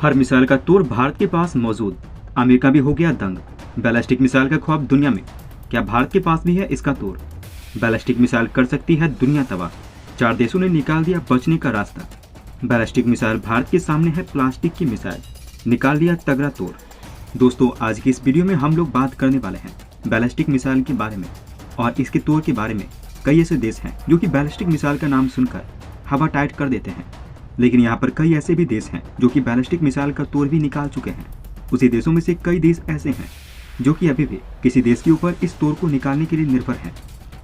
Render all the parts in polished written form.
हर missile का तोड़ भारत के पास मौजूद। अमेरिका भी हो गया दंग। बैलिस्टिक मिसाइल का ख्वाब दुनिया में, क्या भारत के पास भी है इसका तोड़? बैलिस्टिक मिसाइल कर सकती है दुनिया तबाह। 4 देशों ने निकाल दिया बचने का रास्ता। बैलिस्टिक मिसाइल भारत के सामने है प्लास्टिक की मिसाइल, निकाल लिया तगड़ा तोड़। दोस्तों, आज की इस वीडियो में हम लोग बात करने वाले हैं बैलिस्टिक मिसाइल के बारे में और इसके तोड़ के बारे में। कई ऐसे देश हैं जो कि बैलिस्टिक मिसाइल का नाम सुनकर हवा टाइट कर देते हैं, लेकिन यहाँ पर कई ऐसे भी देश हैं जो कि बैलिस्टिक मिसाइल का तोड़ भी निकाल चुके हैं। उसी देशों में से कई देश ऐसे हैं जो कि अभी भी किसी देश के ऊपर इस तोड़ को निकालने के लिए निर्भर हैं,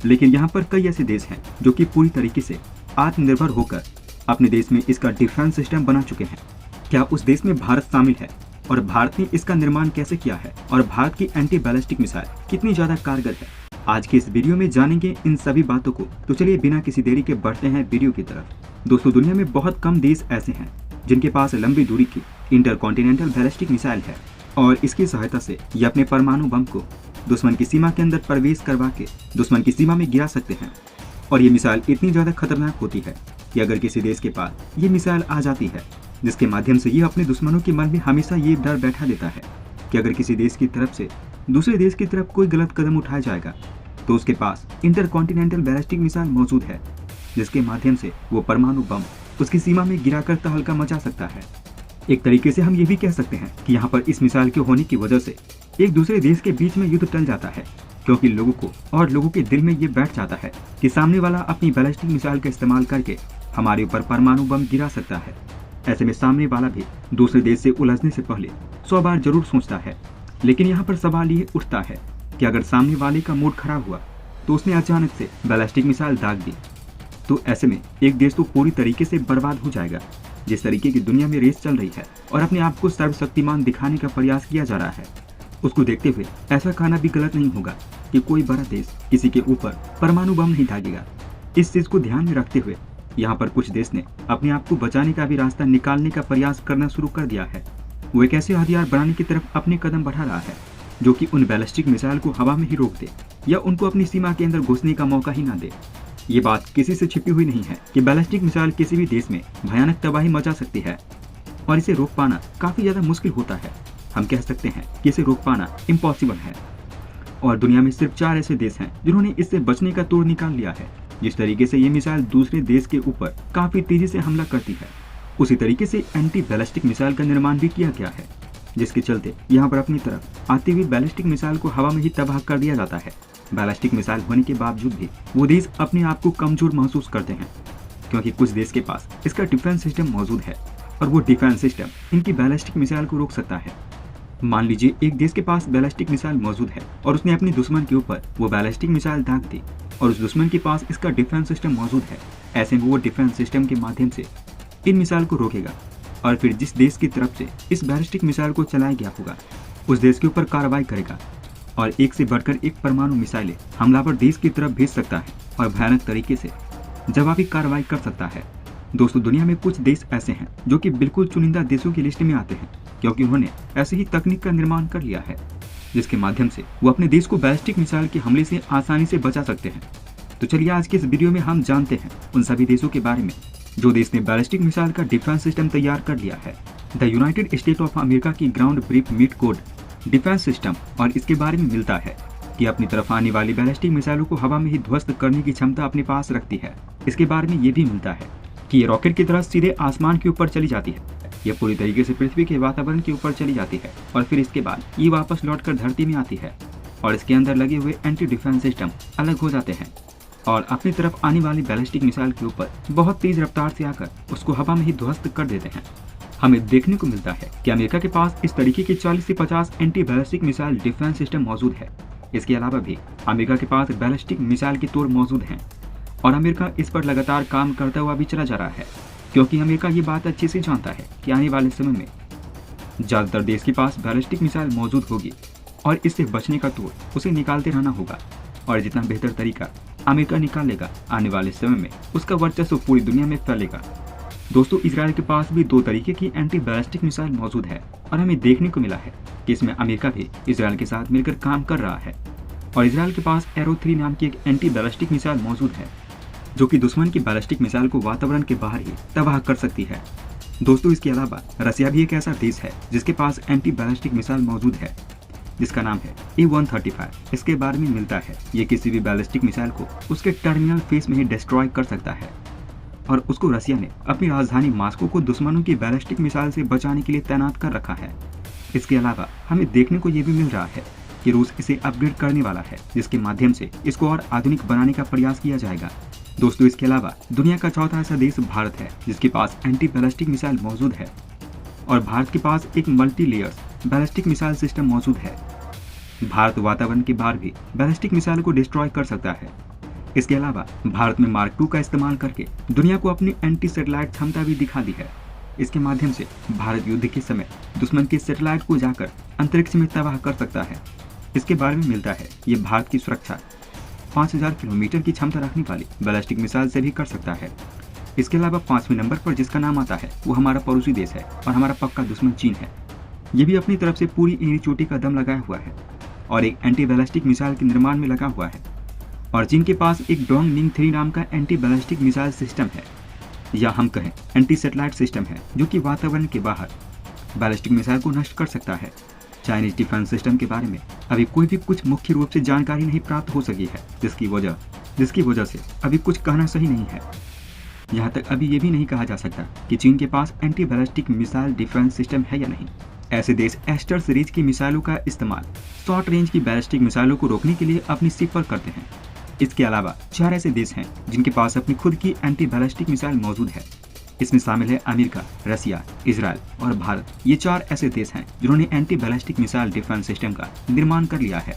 लेकिन यहाँ पर कई ऐसे देश हैं जो कि पूरी तरीके से आत्मनिर्भर होकर अपने देश में इसका डिफेंस सिस्टम बना चुके हैं। क्या उस देश में भारत शामिल है और भारत ने इसका निर्माण कैसे किया है और भारत की एंटी बैलिस्टिक मिसाइल कितनी ज्यादा कारगर है, आज की इस वीडियो में जानेंगे इन सभी बातों को। तो चलिए बिना किसी देरी के बढ़ते हैं वीडियो की तरफ। दोस्तों, दुनिया में बहुत कम देश ऐसे हैं जिनके पास लंबी दूरी की इंटरकॉन्टिनेंटल बैलिस्टिक मिसाइल है और इसकी सहायता से ये अपने परमाणु बम को दुश्मन की सीमा के अंदर प्रवेश करवा के दुश्मन की सीमा में गिरा सकते हैं। और ये मिसाइल इतनी ज्यादा खतरनाक होती है कि अगर किसी देश के पास ये मिसाइल आ जाती है, जिसके माध्यम से ये अपने दुश्मनों के मन में हमेशा ये डर बैठा देता है कि अगर किसी देश की तरफ से दूसरे देश की तरफ कोई गलत कदम उठाया जाएगा तो उसके पास इंटरकॉन्टिनेंटल बैलिस्टिक मिसाइल मौजूद है, जिसके माध्यम से वो परमाणु बम उसकी सीमा में गिराकर तहलका मचा सकता है। एक तरीके से हम ये भी कह सकते हैं कि यहाँ पर इस मिसाइल के होने की वजह से एक दूसरे देश के बीच में युद्ध टल जाता है, क्योंकि लोगों को और लोगों के दिल में ये बैठ जाता है कि सामने वाला अपनी बैलिस्टिक मिसाइल का इस्तेमाल करके हमारे ऊपर परमाणु बम गिरा सकता है। ऐसे में सामने वाला भी दूसरे देश से उलझने से पहले 100 बार जरूर सोचता है। लेकिन यहाँ पर सवाल ये उठता है कि अगर सामने वाले का मूड खराब हुआ तो उसने अचानक से बैलिस्टिक मिसाइल दाग दी, तो ऐसे में एक देश तो पूरी तरीके से बर्बाद हो जाएगा। जिस तरीके की दुनिया में रेस चल रही है और अपने आप को सर्वशक्तिमान दिखाने का प्रयास किया जा रहा है, उसको देखते हुए ऐसा कहना भी गलत नहीं होगा कि कोई बड़ा देश किसी के ऊपर परमाणु बम नहीं दागेगा। इस चीज को ध्यान में रखते हुए यहाँ पर कुछ देश ने अपने आप को बचाने का भी रास्ता निकालने का प्रयास करना शुरू कर दिया है। वो एक ऐसे हथियार बनाने की तरफ अपने कदम बढ़ा रहा है जो कि उन बैलिस्टिक मिसाइल को हवा में ही रोक दे या उनको अपनी सीमा के अंदर घुसने का मौका ही ना दे। ये बात किसी से छिपी हुई नहीं है कि बैलिस्टिक मिसाइल किसी भी देश में भयानक तबाही मचा सकती है और इसे रोक पाना काफी ज्यादा मुश्किल होता है। हम कह सकते हैं कि इसे रोक पाना इम्पॉसिबल है। और दुनिया में सिर्फ 4 ऐसे देश हैं जिन्होंने इससे बचने का तोड़ निकाल लिया है। जिस तरीके से ये मिसाइल दूसरे देश के ऊपर काफी तेजी से हमला करती है, उसी तरीके से एंटी बैलिस्टिक मिसाइल का निर्माण भी किया गया है, जिसके चलते यहाँ पर अपनी तरफ आती हुई बैलिस्टिक मिसाइल को हवा में ही तबाह कर दिया जाता है। बैलिस्टिक मिसाइल होने के बावजूद भी वो देश अपने आप को कमजोर महसूस करते हैं, क्योंकि कुछ देश के पास इसका डिफेंस सिस्टम मौजूद है और वो डिफेंस सिस्टम इनकी बैलिस्टिक मिसाइल को रोक सकता है। मान लीजिए एक देश के पास बैलिस्टिक मिसाइल मौजूद है और उसने अपने दुश्मन के ऊपर वो बैलिस्टिक मिसाइल दाग दी और उस दुश्मन के पास इसका डिफेंस सिस्टम मौजूद है। ऐसे में वो डिफेंस सिस्टम के माध्यम से इन मिसाइल को रोकेगा और फिर जिस देश की तरफ से इस बैलिस्टिक मिसाइल को चलाया गया होगा उस देश के ऊपर कार्रवाई करेगा और एक से बढ़कर एक परमाणु मिसाइलें हमलावर देश की तरफ भेज सकता है और भयानक तरीके से जवाबी कार्रवाई कर सकता है। दोस्तों, दुनिया में कुछ देश ऐसे हैं जो कि बिल्कुल चुनिंदा देशों की लिस्ट में आते हैं, क्योंकि उन्होंने ऐसे ही तकनीक का निर्माण कर लिया है जिसके माध्यम से वो अपने देश को बैलिस्टिक मिसाइल के हमले से आसानी से बचा सकते हैं। तो चलिए आज के इस वीडियो में हम जानते हैं उन सभी देशों के बारे में जो देश ने बैलिस्टिक मिसाइल का डिफेंस सिस्टम तैयार कर लिया है। The united state of America की ground brief mid code defence system, और इसके बारे में मिलता है कि अपनी तरफ आने वाली बैलिस्टिक मिसाइलों को हवा में ही ध्वस्त करने की क्षमता अपने पास रखती है। इसके बारे में ये भी मिलता है कि ये रॉकेट की तरह सीधे आसमान के ऊपर चली जाती है। यह पूरी तरीके से पृथ्वी के वातावरण के ऊपर चली जाती है और फिर इसके बाद ये वापस लौटकर धरती में आती है और इसके अंदर लगे हुए एंटी डिफेंस सिस्टम अलग हो जाते हैं और अपनी तरफ आने वाली बैलिस्टिक मिसाइल के ऊपर बहुत तेज रफ्तार से आकर उसको हवा में ही ध्वस्त कर देते हैं। हमें देखने को मिलता है कि अमेरिका के पास इस तरीके के 40 से 50 anti ballistic missile defence system मौजूद है। इसके अलावा भी अमेरिका के पास बैलिस्टिक मिसाइल के तोड़ मौजूद हैं और अमेरिका इस पर लगातार काम करता हुआ भी चला जा रहा है, क्योंकि अमेरिका ये बात अच्छे से जानता है कि आने वाले समय में ज्यादातर देश के पास बैलिस्टिक मिसाइल मौजूद होगी और इससे बचने का तोड़ उसे निकालते रहना होगा और जितना बेहतर तरीका अमेरिका निकालेगा, आने वाले समय में उसका वर्चस्व पूरी दुनिया में फैलेगा। दोस्तों, इजराइल के पास भी 2 तरीके की एंटी बैलिस्टिक मिसाइल मौजूद है और हमें देखने को मिला है कि इसमें अमेरिका भी इजराइल के साथ मिलकर काम कर रहा है और इजराइल के पास एरो 3 नाम की एक एंटी बैलिस्टिक मिसाइल मौजूद है जो कि दुश्मन की बैलिस्टिक मिसाइल को वातावरण के बाहर ही तबाह कर सकती है। दोस्तों इसके अलावा रसिया भी एक ऐसा देश है जिसके पास एंटी बैलिस्टिक मिसाइल मौजूद है जिसका नाम है A-135। इसके बारे में मिलता है ये किसी भी बैलिस्टिक मिसाइल को उसके टर्मिनल फेस में ही डिस्ट्रॉय कर सकता है और उसको रसिया ने अपनी राजधानी मॉस्को को दुश्मनों की बैलिस्टिक मिसाइल से बचाने के लिए तैनात कर रखा है। इसके अलावा हमें देखने को ये भी मिल रहा है कि रूस इसे अपग्रेड करने वाला है जिसके माध्यम से इसको और आधुनिक बनाने का प्रयास किया जाएगा। दोस्तों इसके अलावा दुनिया का चौथा ऐसा देश भारत है जिसके पास एंटी बैलिस्टिक मिसाइल मौजूद है और भारत के पास एक multi layers ballistic missile system मौजूद है। भारत वातावरण के बाहर भी बैलिस्टिक मिसाइल को डिस्ट्रॉय कर सकता है। इसके अलावा भारत में मार्क 2 का इस्तेमाल करके दुनिया को अपनी एंटी सैटेलाइट क्षमता भी दिखा दी है। इसके माध्यम से भारत युद्ध के समय दुश्मन के सैटेलाइट को जाकर अंतरिक्ष में तबाह कर सकता है। इसके बारे में मिलता है ये भारत की सुरक्षा 5000 किलोमीटर की क्षमता रखने वाली बैलिस्टिक मिसाइल से भी कर सकता है। इसके अलावा 5वें नंबर पर जिसका नाम आता है वो हमारा पड़ोसी देश है और हमारा पक्का दुश्मन चीन है। ये भी अपनी तरफ से पूरी एड़ी चोटी का दम लगाया हुआ है और एक एंटी बैलिस्टिक मिसाइल के निर्माण में लगा हुआ है और चीन के पास एक डोंगनिंग 3 नाम का एंटी बैलिस्टिक मिसाइल सिस्टम है या हम कहें एंटी सैटेलाइट सिस्टम है जो कि वातावरण के बाहर बैलिस्टिक मिसाइल को नष्ट कर सकता है। चाइनीज डिफेंस सिस्टम के बारे में अभी कोई भी कुछ मुख्य रूप से जानकारी नहीं प्राप्त हो सकी है जिसकी वजह से अभी कुछ कहना सही नहीं है। यहाँ तक अभी ये भी नहीं कहा जा सकता कि चीन के पास anti ballistic missile defence system है या नहीं। ऐसे देश एस्टर सीरीज की मिसाइलों का इस्तेमाल शॉर्ट रेंज की बैलिस्टिक मिसाइलों को रोकने के लिए अपनी शिप पर करते हैं। इसके अलावा 4 ऐसे देश हैं जिनके पास अपनी खुद की एंटी बैलिस्टिक मिसाइल मौजूद है। इसमें शामिल है अमेरिका, रसिया, इजराइल और भारत। ये 4 ऐसे देश हैं जिन्होंने anti ballistic missile defence system का निर्माण कर लिया है।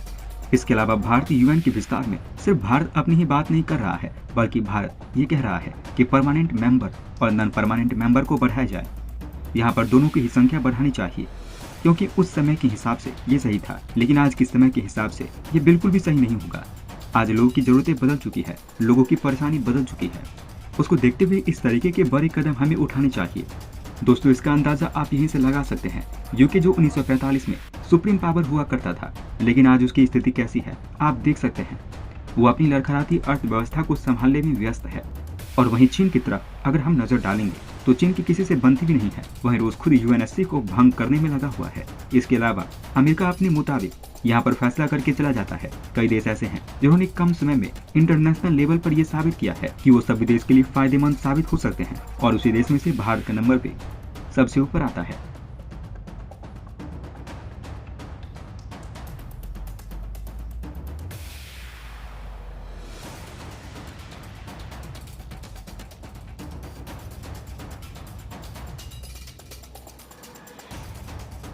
इसके अलावा भारतीय यूएन के विस्तार में सिर्फ भारत अपनी ही बात नहीं कर रहा है बल्कि भारत ये कह रहा है कि परमानेंट मेंबर और नॉन परमानेंट मेंबर को बढ़ाया जाए। यहाँ पर दोनों की ही संख्या बढ़ानी चाहिए क्योंकि उस समय के हिसाब से ये सही था, लेकिन आज के समय के हिसाब से ये बिल्कुल भी सही नहीं होगा। आज लोगों की जरूरतें बदल चुकी है, लोगों की परेशानी बदल चुकी है। उसको देखते हुए इस तरीके के बड़े कदम हमें उठाने चाहिए। दोस्तों इसका अंदाजा आप यहीं से लगा सकते हैं। यूके जो 1945 में सुप्रीम पावर हुआ करता था, लेकिन आज उसकी स्थिति कैसी है आप देख सकते हैं। वो अपनी लड़खड़ाती अर्थव्यवस्था को संभालने में व्यस्त है और वहीं चीन की तरफ अगर हम नजर डालेंगे तो चीन की किसी से बनती भी नहीं है। वहीं रूस खुद यूएनएससी को भंग करने में लगा हुआ है। इसके अलावा अमेरिका अपने मुताबिक यहाँ पर फैसला करके चला जाता है। कई देश ऐसे हैं जिन्होंने कम समय में इंटरनेशनल लेवल पर यह साबित किया है कि वो सभी देश के लिए फायदेमंद साबित हो सकते हैं और उसी देश में से भारत का नंबर भी सबसे ऊपर आता है।